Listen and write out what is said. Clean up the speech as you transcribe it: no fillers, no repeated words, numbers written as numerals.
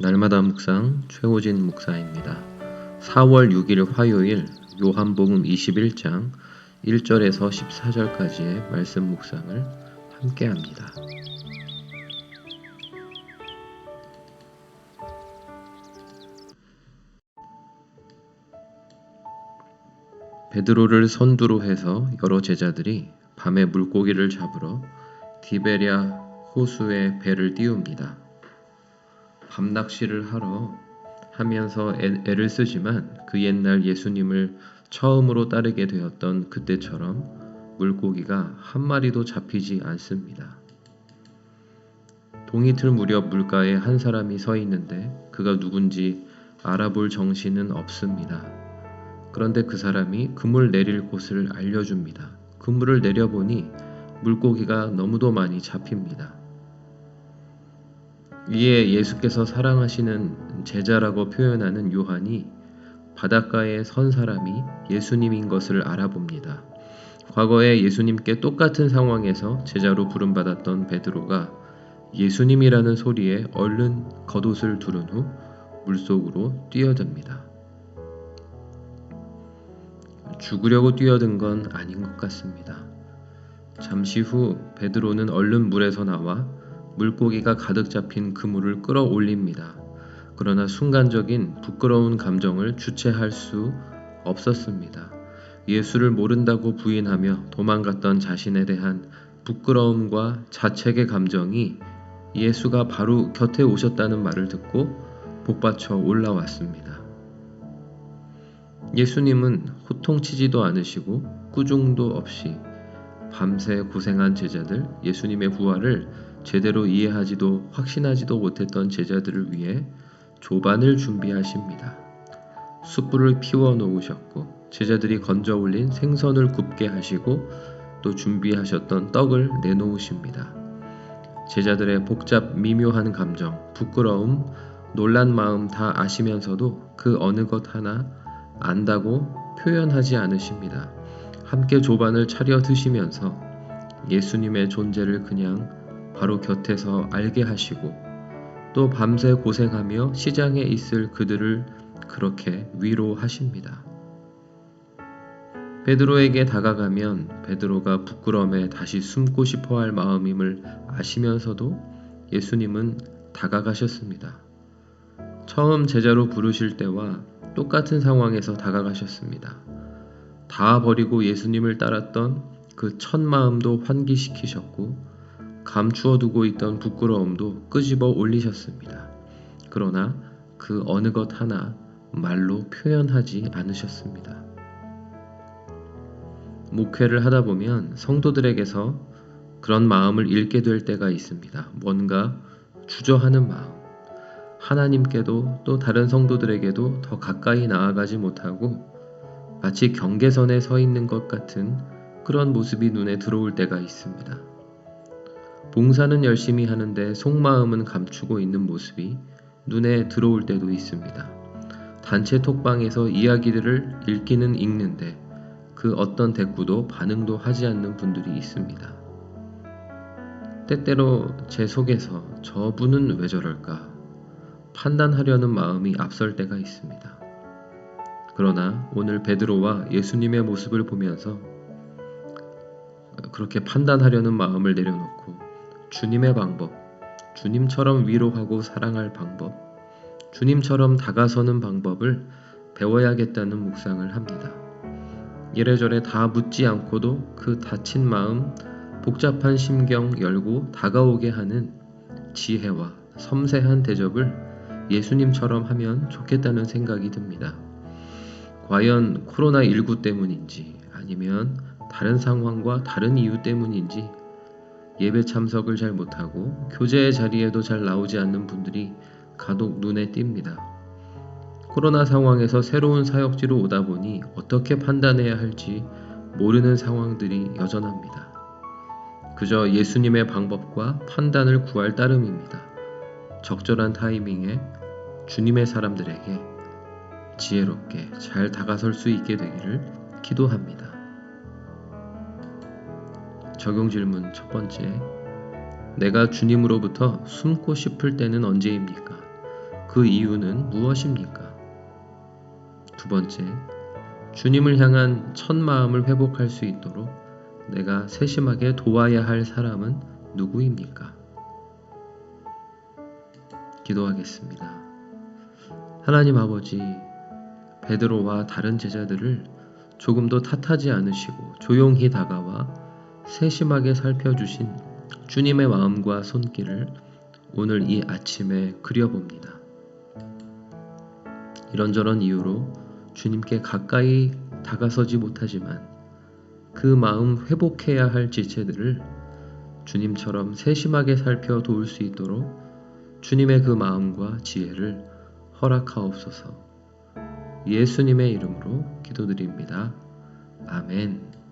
날마다 묵상 최호진 목사입니다. 4월 6일 화요일 요한복음 21장 1절에서 14절까지의 말씀 묵상을 함께합니다. 베드로를 선두로 해서 여러 제자들이 밤에 물고기를 잡으러 디베랴 호수에 배를 띄웁니다. 밤낚시를 하면서 애를 쓰지만 그 옛날 예수님을 처음으로 따르게 되었던 그때처럼 물고기가 한 마리도 잡히지 않습니다. 동이틀 무렵 물가에 한 사람이 서 있는데 그가 누군지 알아볼 정신은 없습니다. 그런데 그 사람이 그물 내릴 곳을 알려줍니다. 그물을 내려보니 물고기가 너무도 많이 잡힙니다. 이에 예수께서 사랑하시는 제자라고 표현하는 요한이 바닷가에 선 사람이 예수님인 것을 알아봅니다. 과거에 예수님께 똑같은 상황에서 제자로 부름받았던 베드로가 예수님이라는 소리에 얼른 겉옷을 두른 후 물속으로 뛰어듭니다. 죽으려고 뛰어든 건 아닌 것 같습니다. 잠시 후 베드로는 얼른 물에서 나와 물고기가 가득 잡힌 그물을 끌어올립니다. 그러나 순간적인 부끄러운 감정을 주체할 수 없었습니다. 예수를 모른다고 부인하며 도망갔던 자신에 대한 부끄러움과 자책의 감정이 예수가 바로 곁에 오셨다는 말을 듣고 복받쳐 올라왔습니다. 예수님은 호통치지도 않으시고 꾸중도 없이 밤새 고생한 제자들, 예수님의 부활을 제대로 이해하지도 확신하지도 못했던 제자들을 위해 조반을 준비하십니다. 숯불을 피워 놓으셨고 제자들이 건져 올린 생선을 굽게 하시고 또 준비하셨던 떡을 내놓으십니다. 제자들의 복잡 미묘한 감정, 부끄러움, 놀란 마음 다 아시면서도 그 어느 것 하나 안다고 표현하지 않으십니다. 함께 조반을 차려 드시면서 예수님의 존재를 그냥 바로 곁에서 알게 하시고 또 밤새 고생하며 시장에 있을 그들을 그렇게 위로하십니다. 베드로에게 다가가면 베드로가 부끄러움에 다시 숨고 싶어 할 마음임을 아시면서도 예수님은 다가가셨습니다. 처음 제자로 부르실 때와 똑같은 상황에서 다가가셨습니다. 다 버리고 예수님을 따랐던 그 첫 마음도 환기시키셨고 감추어 두고 있던 부끄러움도 끄집어 올리셨습니다. 그러나 그 어느 것 하나 말로 표현하지 않으셨습니다. 목회를 하다 보면 성도들에게서 그런 마음을 잃게 될 때가 있습니다. 뭔가 주저하는 마음, 하나님께도 또 다른 성도들에게도 더 가까이 나아가지 못하고 마치 경계선에 서 있는 것 같은 그런 모습이 눈에 들어올 때가 있습니다. 봉사는 열심히 하는데 속마음은 감추고 있는 모습이 눈에 들어올 때도 있습니다. 단체 톡방에서 이야기들을 읽기는 읽는데 그 어떤 대꾸도 반응도 하지 않는 분들이 있습니다. 때때로 제 속에서 저분은 왜 저럴까 판단하려는 마음이 앞설 때가 있습니다. 그러나 오늘 베드로와 예수님의 모습을 보면서 그렇게 판단하려는 마음을 내려놓고 주님의 방법, 주님처럼 위로하고 사랑할 방법, 주님처럼 다가서는 방법을 배워야겠다는 묵상을 합니다. 이래저래 다 묻지 않고도 그 다친 마음, 복잡한 심경 열고 다가오게 하는 지혜와 섬세한 대접을 예수님처럼 하면 좋겠다는 생각이 듭니다. 과연 코로나19 때문인지 아니면 다른 상황과 다른 이유 때문인지 예배 참석을 잘 못하고 교제의 자리에도 잘 나오지 않는 분들이 간혹 눈에 띕니다. 코로나 상황에서 새로운 사역지로 오다 보니 어떻게 판단해야 할지 모르는 상황들이 여전합니다. 그저 예수님의 방법과 판단을 구할 따름입니다. 적절한 타이밍에 주님의 사람들에게 지혜롭게 잘 다가설 수 있게 되기를 기도합니다. 적용 질문 첫 번째, 내가 주님으로부터 숨고 싶을 때는 언제입니까? 그 이유는 무엇입니까? 두 번째, 주님을 향한 첫 마음을 회복할 수 있도록 내가 세심하게 도와야 할 사람은 누구입니까? 기도하겠습니다. 하나님 아버지, 베드로와 다른 제자들을 조금도 탓하지 않으시고 조용히 다가와 세심하게 살펴주신 주님의 마음과 손길을 오늘 이 아침에 그려봅니다. 이런저런 이유로 주님께 가까이 다가서지 못하지만 그 마음 회복해야 할 지체들을 주님처럼 세심하게 살펴 도울 수 있도록 주님의 그 마음과 지혜를 허락하옵소서. 예수님의 이름으로 기도드립니다. 아멘.